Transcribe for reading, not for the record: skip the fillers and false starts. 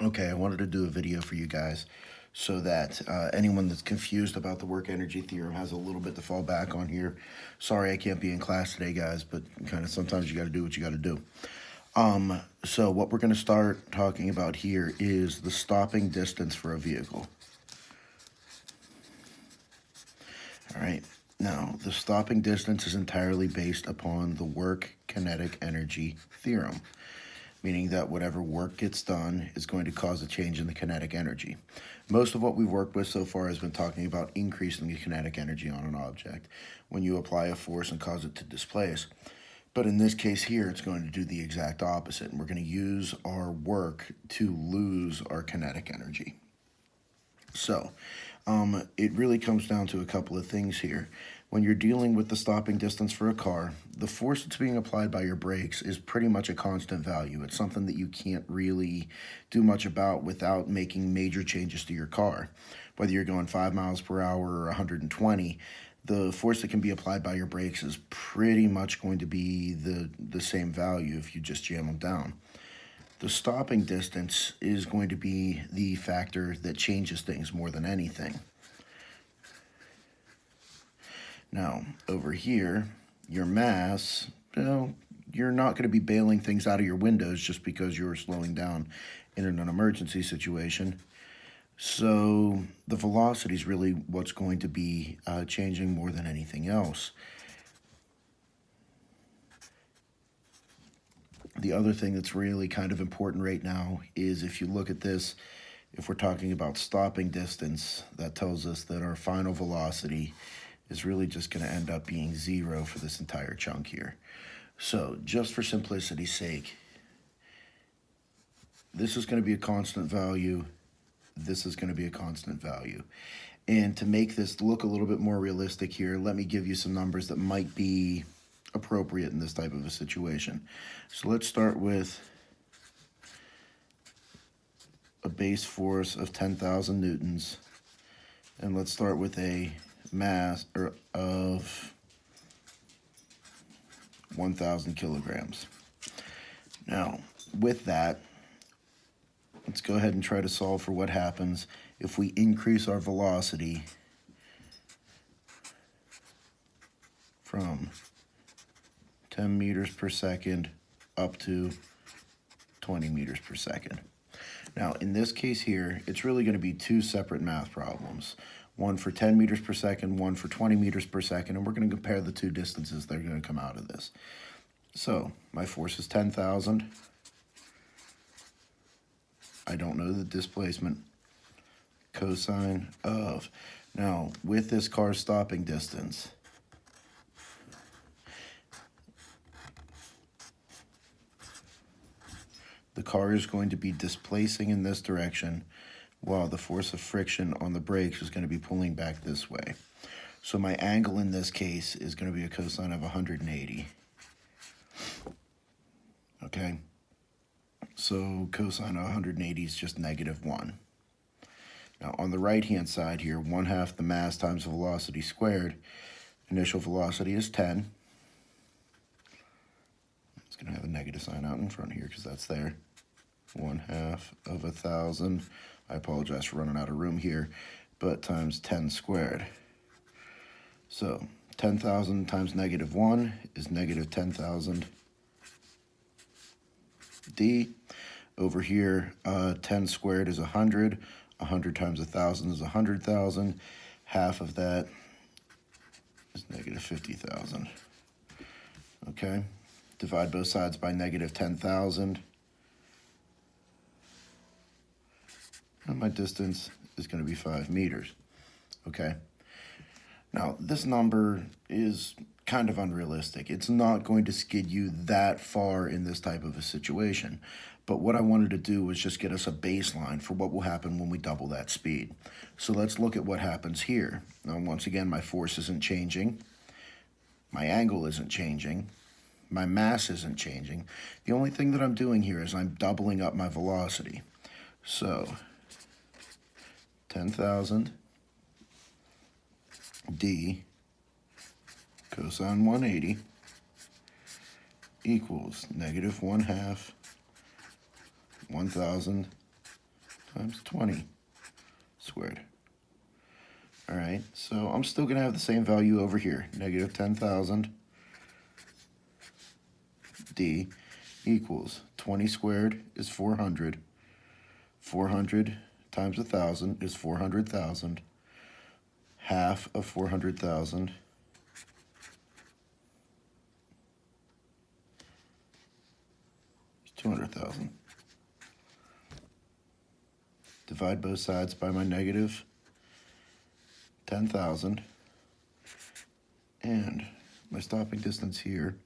Okay, I wanted to do a video for you guys so that anyone that's confused about the work energy theorem has a little bit to fall back on here. Sorry I can't be in class today, guys, but kind of sometimes you got to do what you got to do. So what we're going to start talking about here is the stopping distance for a vehicle. All right. Now, the stopping distance is entirely based upon the work-kinetic energy theorem, meaning that whatever work gets done is going to cause a change in the kinetic energy. Most of what we've worked with so far has been talking about increasing the kinetic energy on an object when you apply a force and cause it to displace. But in this case here, it's going to do the exact opposite, and we're going to use our work to lose our kinetic energy. So, it really comes down to a couple of things here. When you're dealing with the stopping distance for a car, the force that's being applied by your brakes is pretty much a constant value. It's something that you can't really do much about without making major changes to your car. Whether you're going 5 miles per hour or 120, the force that can be applied by your brakes is pretty much going to be the same value if you just jam them down. The stopping distance is going to be the factor that changes things more than anything. Now, over here, your mass, you're not going to be bailing things out of your windows just because you're slowing down in an emergency situation. So the velocity is really what's going to be changing more than anything else. The other thing that's really kind of important right now is if you look at this, if we're talking about stopping distance, that tells us that our final velocity is really just going to end up being 0 for this entire chunk here. So just for simplicity's sake, this is going to be a constant value. This is going to be a constant value. And to make this look a little bit more realistic here, let me give you some numbers that might be appropriate in this type of a situation. So let's start with a base force of 10,000 newtons, and let's start with a mass of 1,000 kilograms. Now, with that, let's go ahead and try to solve for what happens if we increase our velocity from 10 meters per second up to 20 meters per second. Now, in this case here, it's really going to be two separate math problems. One for 10 meters per second, one for 20 meters per second, and we're going to compare the two distances that are going to come out of this. So, my force is 10,000. I don't know the displacement. Cosine of. Now, with this car's stopping distance, the car is going to be displacing in this direction while the force of friction on the brakes is going to be pulling back this way. So my angle in this case is going to be a cosine of 180. Okay? So cosine of 180 is just -1. Now on the right-hand side here, 1/2 the mass times the velocity squared. Initial velocity is 10. It's going to have a negative sign out in front here because that's there. 1/2 of 1,000. I apologize for running out of room here, but times 10 squared. So 10,000 times -1 is -10,000 d. Over here, 10 squared is 100. 100 times 1,000 is 100,000. Half of that is -50,000. Okay? Divide both sides by -10,000. And my distance is going to be 5 meters. Okay? Now, this number is kind of unrealistic. It's not going to skid you that far in this type of a situation. But what I wanted to do was just get us a baseline for what will happen when we double that speed. So let's look at what happens here. Now, once again, my force isn't changing. My angle isn't changing. My mass isn't changing. The only thing that I'm doing here is I'm doubling up my velocity. So 10,000 d cosine 180 equals -1/2 1,000 times 20 squared. All right, so I'm still going to have the same value over here, negative 10,000 d equals 20 squared is 400. 400 times 1,000 is 400,000. Half of 400,000 is 200,000. Divide both sides by my negative 10,000. And my stopping distance here